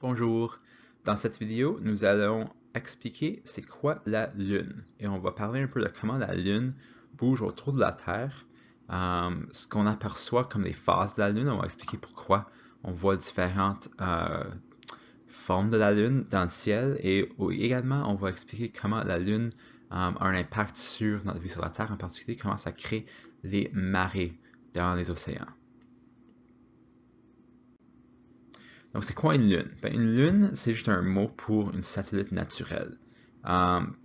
Bonjour, dans cette vidéo, nous allons expliquer c'est quoi la Lune et on va parler un peu de comment la Lune bouge autour de la Terre, ce qu'on aperçoit comme les phases de la Lune, on va expliquer pourquoi on voit différentes formes de la Lune dans le ciel et également on va expliquer comment la Lune a un impact sur notre vie sur la Terre, en particulier comment ça crée les marées dans les océans. Donc, c'est quoi une lune? Ben, une lune, c'est juste un mot pour une satellite naturelle.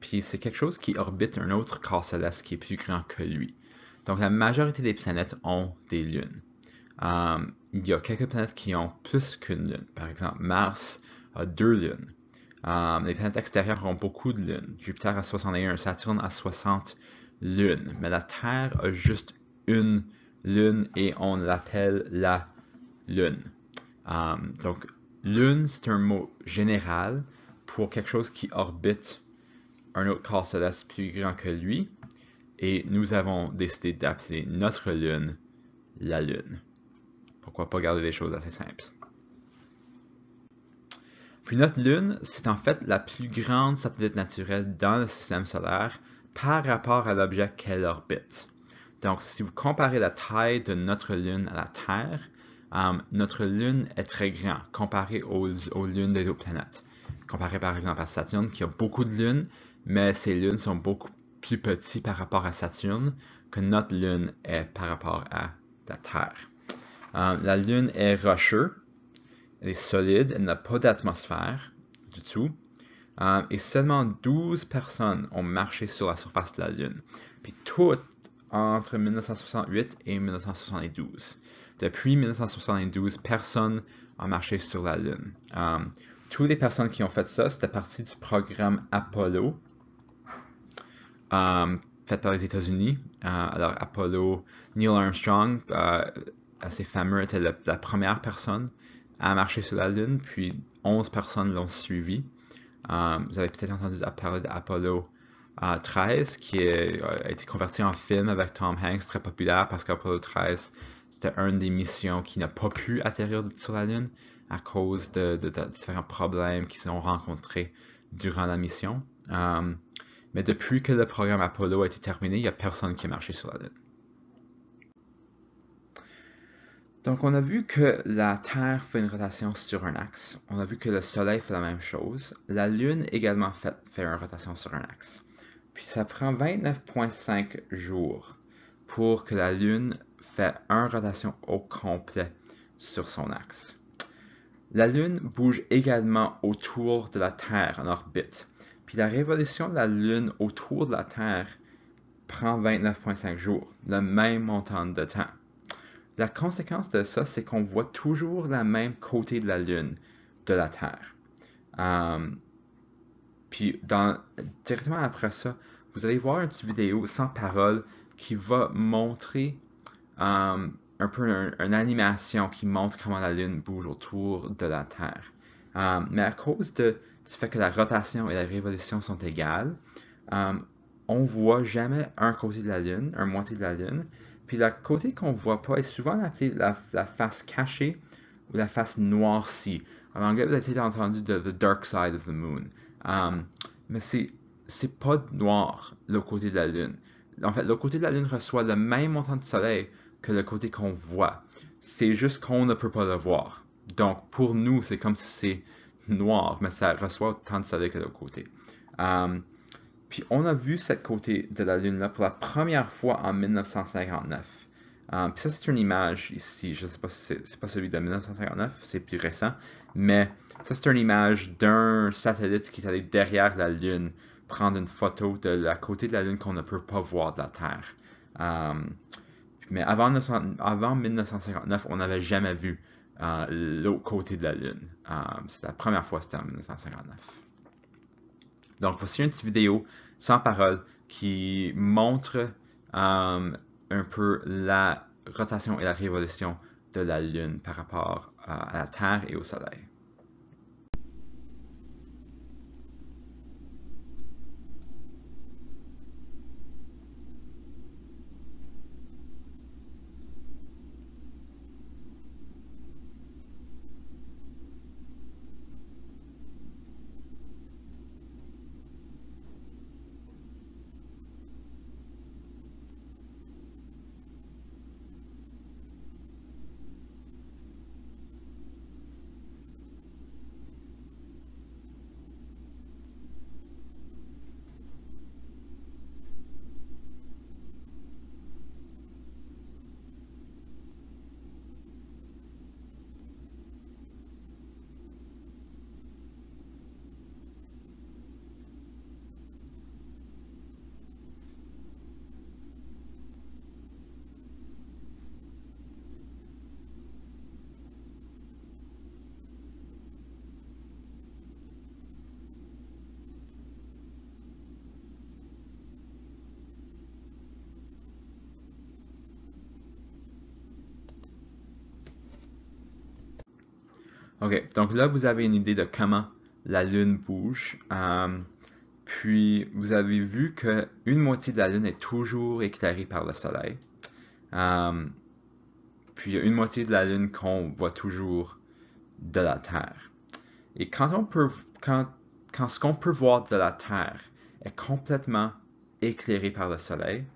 Puis c'est quelque chose qui orbite un autre corps céleste qui est plus grand que lui. Donc, la majorité des planètes ont des lunes. Il y a quelques planètes qui ont plus qu'une lune. Par exemple, Mars a 2 lunes. Les planètes extérieures ont beaucoup de lunes. Jupiter a 61, Saturne a 60 lunes. Mais la Terre a juste une lune et on l'appelle la Lune. Donc, lune, c'est un mot général pour quelque chose qui orbite un autre corps céleste plus grand que lui. Et nous avons décidé d'appeler notre lune la Lune. Pourquoi pas garder les choses assez simples? Puis notre lune, c'est en fait la plus grande satellite naturelle dans le système solaire par rapport à l'objet qu'elle orbite. Donc, si vous comparez la taille de notre lune à la Terre, notre lune est très grande comparée aux lunes des autres planètes. Comparé par exemple à Saturne qui a beaucoup de lunes, mais ses lunes sont beaucoup plus petites par rapport à Saturne que notre lune est par rapport à la Terre. La lune est rocheuse, elle est solide, elle n'a pas d'atmosphère du tout. Et seulement 12 personnes ont marché sur la surface de la Lune. Puis toutes entre 1968 et 1972. Depuis 1972, personne n'a marché sur la Lune. Toutes les personnes qui ont fait ça, c'était partie du programme Apollo, fait par les États-Unis. Alors Apollo, Neil Armstrong, assez fameux, était la première personne à marcher sur la Lune, puis 11 personnes l'ont suivi. Vous avez peut-être entendu parler d'Apollo 13, qui a été converti en film avec Tom Hanks, très populaire parce qu'Apollo 13, c'était une des missions qui n'a pas pu atterrir sur la Lune à cause de différents problèmes qui sont rencontrés durant la mission. Mais depuis que le programme Apollo a été terminé, il n'y a personne qui a marché sur la Lune. Donc, on a vu que la Terre fait une rotation sur un axe. On a vu que le Soleil fait la même chose. La Lune également fait une rotation sur un axe. Puis ça prend 29,5 jours pour que la Lune fasse une rotation au complet sur son axe. La Lune bouge également autour de la Terre en orbite. Puis la révolution de la Lune autour de la Terre prend 29,5 jours, le même montant de temps. La conséquence de ça, c'est qu'on voit toujours le même côté de la Lune de la Terre. Puis directement après ça, vous allez voir une petite vidéo sans parole qui va montrer un peu une animation qui montre comment la Lune bouge autour de la Terre. Mais à cause du fait que la rotation et la révolution sont égales, on voit jamais un côté de la Lune, un moitié de la Lune. Puis le côté qu'on voit pas est souvent appelé la face cachée ou la face noircie. En anglais, vous avez peut-être entendu The Dark Side of the Moon. Mais c'est pas noir, le côté de la Lune. En fait, le côté de la Lune reçoit le même montant de soleil que le côté qu'on voit. C'est juste qu'on ne peut pas le voir. Donc, pour nous, c'est comme si c'est noir, mais ça reçoit autant de soleil que l'autre côté. Puis on a vu cette côté de la Lune-là pour la première fois en 1959. Puis ça, c'est une image ici. Je ne sais pas si c'est pas celui de 1959, c'est plus récent. Mais ça, c'est une image d'un satellite qui est allé derrière la Lune prendre une photo de la côté de la Lune qu'on ne peut pas voir de la Terre. Mais avant 1959, on n'avait jamais vu l'autre côté de la Lune. C'est la première fois, c'était en 1959. Donc, voici une petite vidéo sans parole qui montre un peu la rotation et la révolution de la Lune par rapport à la Terre et au Soleil. Ok, donc là, vous avez une idée de comment la Lune bouge. Puis, vous avez vu que une moitié de la Lune est toujours éclairée par le Soleil. Euh, Puis, il y a une moitié de la Lune qu'on voit toujours de la Terre. Et quand ce qu'on peut voir de la Terre est complètement éclairé par le Soleil,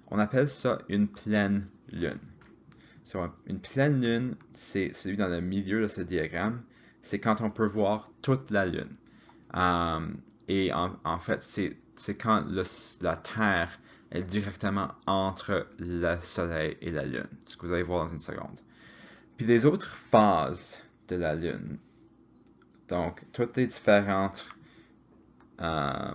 on appelle ça une pleine Lune. Une pleine Lune, c'est celui dans le milieu de ce diagramme, c'est quand on peut voir toute la Lune. Et en fait, c'est quand la Terre est directement entre le Soleil et la Lune, ce que vous allez voir dans une seconde. Puis les autres phases de la Lune, donc toutes les différentes euh,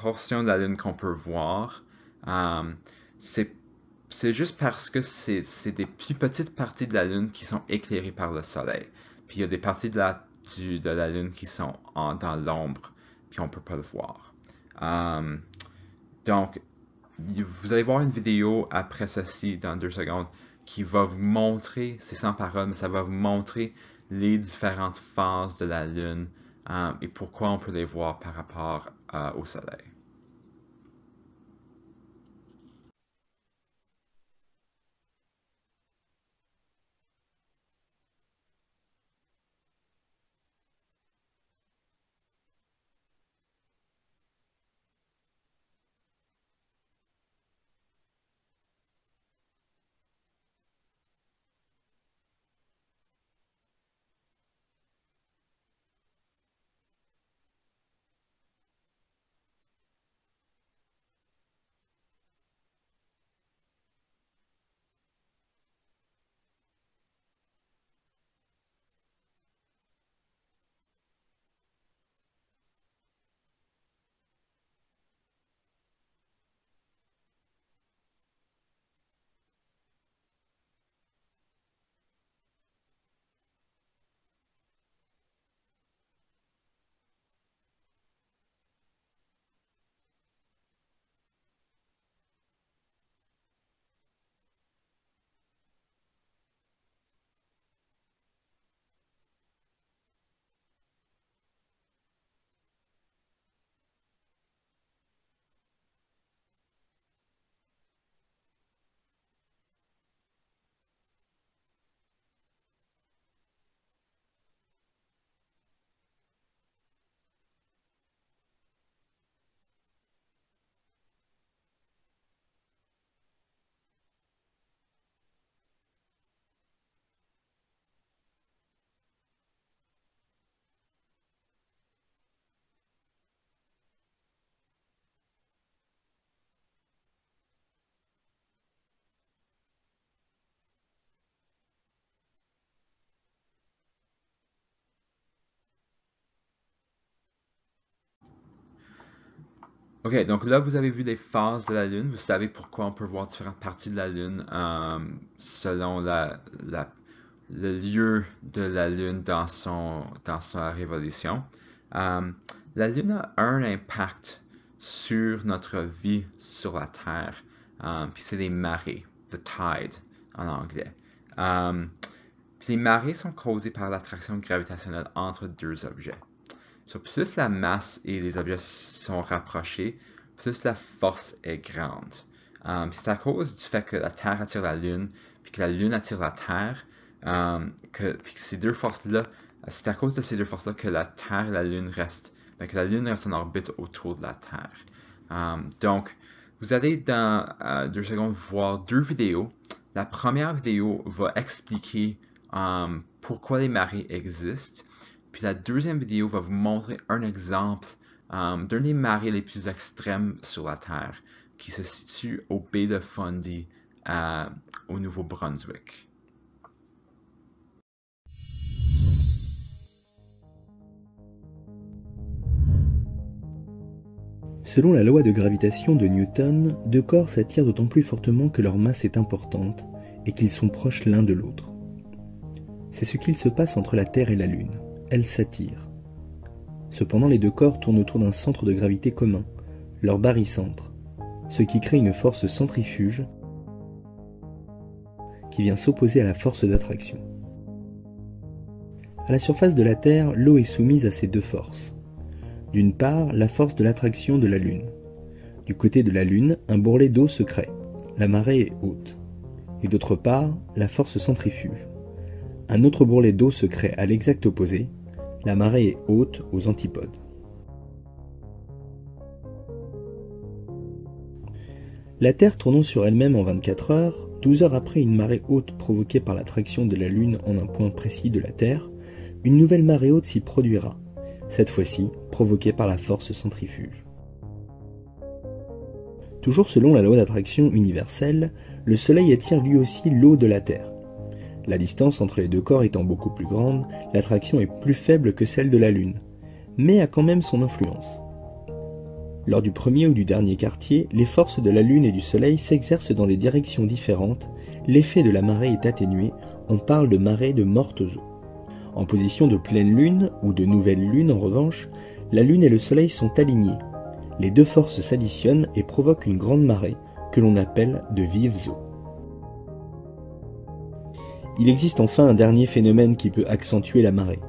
portions de la Lune qu'on peut voir, euh, c'est juste parce que c'est des plus petites parties de la Lune qui sont éclairées par le Soleil. Puis il y a des parties de la Lune qui sont dans l'ombre, puis on ne peut pas le voir. Euh, donc, vous allez voir une vidéo après ceci, dans 2 secondes, qui va vous montrer, c'est sans parole, mais ça va vous montrer les différentes phases de la Lune et pourquoi on peut les voir par rapport au Soleil. Ok, donc là vous avez vu les phases de la Lune, vous savez pourquoi on peut voir différentes parties de la Lune selon le lieu de la Lune dans sa révolution. Euh, la Lune a un impact sur notre vie sur la Terre, puis c'est les marées, the tide en anglais. Euh, Puis les marées sont causées par l'attraction gravitationnelle entre deux objets. Plus la masse et les objets sont rapprochés, plus la force est grande. C'est à cause du fait que la Terre attire la Lune, puis que la Lune attire la Terre, puis que ces deux forces-là, c'est à cause de ces deux forces-là que la Terre et la Lune restent, que la Lune reste en orbite autour de la Terre. Donc, vous allez dans 2 secondes voir 2 vidéos. La première vidéo va expliquer pourquoi les marées existent. Puis la deuxième vidéo va vous montrer un exemple d'un des marées les plus extrêmes sur la Terre, qui se situe au baie de Fundy au Nouveau-Brunswick. Selon la loi de gravitation de Newton, deux corps s'attirent d'autant plus fortement que leur masse est importante et qu'ils sont proches l'un de l'autre. C'est ce qu'il se passe entre la Terre et la Lune. Elles s'attirent. Cependant, les deux corps tournent autour d'un centre de gravité commun, leur barycentre, ce qui crée une force centrifuge qui vient s'opposer à la force d'attraction. À la surface de la Terre, l'eau est soumise à ces deux forces. D'une part, la force de l'attraction de la Lune. Du côté de la Lune, un bourrelet d'eau se crée. La marée est haute. Et d'autre part, la force centrifuge. Un autre bourrelet d'eau se crée à l'exact opposé. La marée est haute aux antipodes. La Terre tournant sur elle-même en 24 heures, 12 heures après une marée haute provoquée par l'attraction de la Lune en un point précis de la Terre, une nouvelle marée haute s'y produira, cette fois-ci provoquée par la force centrifuge. Toujours selon la loi d'attraction universelle, le Soleil attire lui aussi l'eau de la Terre. La distance entre les deux corps étant beaucoup plus grande, l'attraction est plus faible que celle de la Lune, mais a quand même son influence. Lors du premier ou du dernier quartier, les forces de la Lune et du Soleil s'exercent dans des directions différentes, l'effet de la marée est atténué, on parle de marée de mortes eaux. En position de pleine Lune ou de nouvelle Lune en revanche, la Lune et le Soleil sont alignés. Les deux forces s'additionnent et provoquent une grande marée que l'on appelle de vives eaux. Il existe enfin un dernier phénomène qui peut accentuer la marée.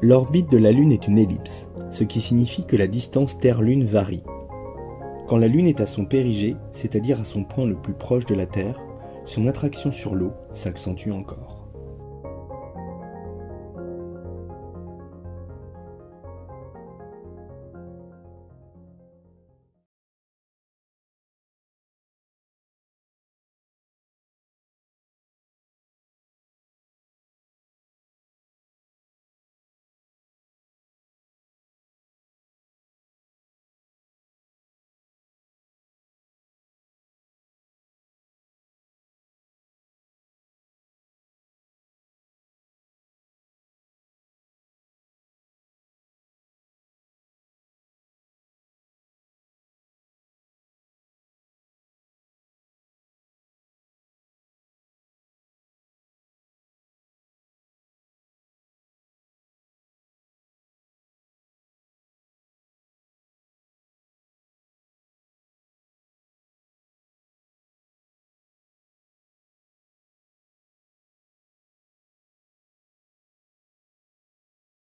L'orbite de la Lune est une ellipse, ce qui signifie que la distance Terre-Lune varie. Quand la Lune est à son périgée, c'est-à-dire à son point le plus proche de la Terre, son attraction sur l'eau s'accentue encore.